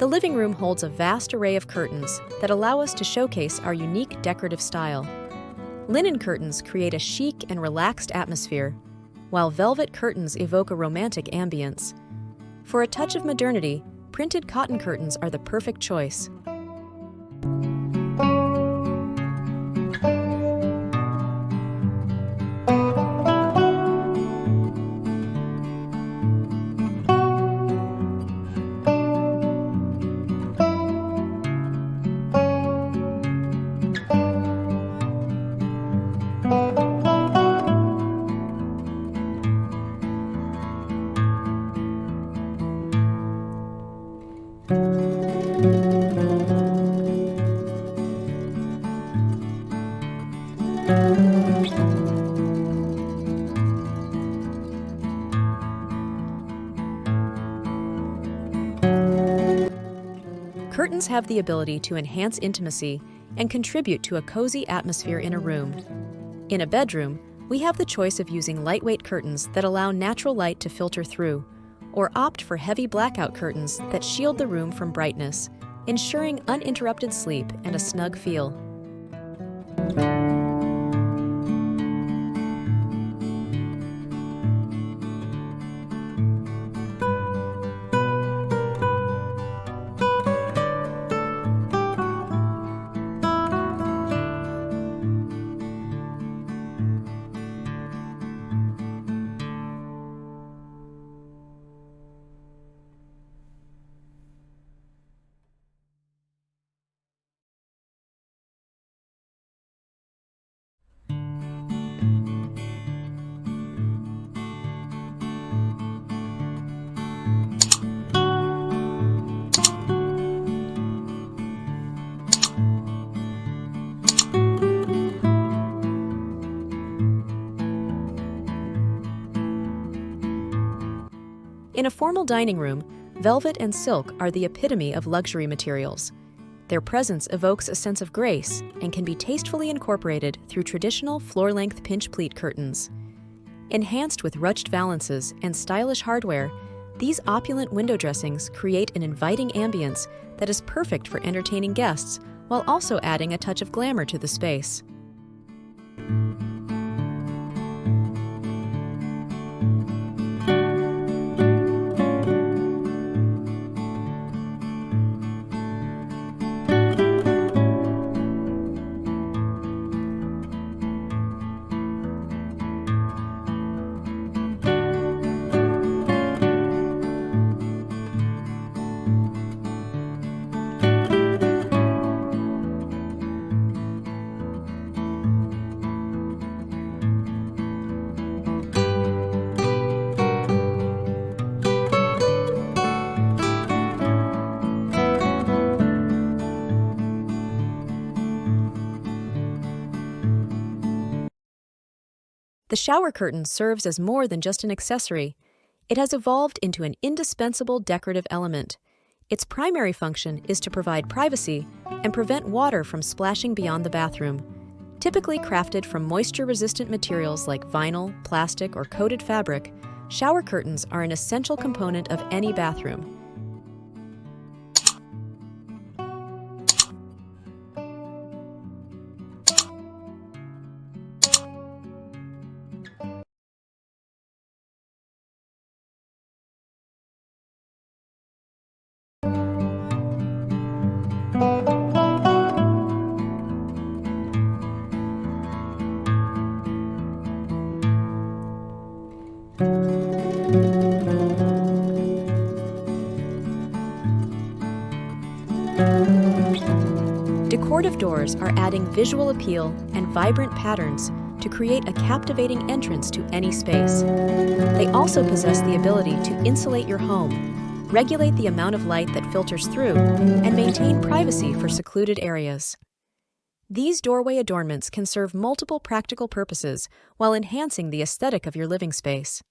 The living room holds a vast array of curtains that allow us to showcase our unique decorative style. Linen curtains create a chic and relaxed atmosphere, while velvet curtains evoke a romantic ambience. For a touch of modernity, printed cotton curtains are the perfect choice. Curtains have the ability to enhance intimacy and contribute to a cozy atmosphere in a room. In a bedroom, we have the choice of using lightweight curtains that allow natural light to filter through, or opt for heavy blackout curtains that shield the room from brightness, ensuring uninterrupted sleep and a snug feel. In a formal dining room, velvet and silk are the epitome of luxury materials. Their presence evokes a sense of grace and can be tastefully incorporated through traditional floor-length pinch pleat curtains. Enhanced with ruched valances and stylish hardware, these opulent window dressings create an inviting ambience that is perfect for entertaining guests while also adding a touch of glamour to the space. The shower curtain serves as more than just an accessory. It has evolved into an indispensable decorative element. Its primary function is to provide privacy and prevent water from splashing beyond the bathroom. Typically crafted from moisture-resistant materials like vinyl, plastic, or coated fabric, shower curtains are an essential component of any bathroom. Decorative doors are adding visual appeal and vibrant patterns to create a captivating entrance to any space. They also possess the ability to insulate your home, regulate the amount of light that filters through, and maintain privacy for secluded areas. These doorway adornments can serve multiple practical purposes while enhancing the aesthetic of your living space.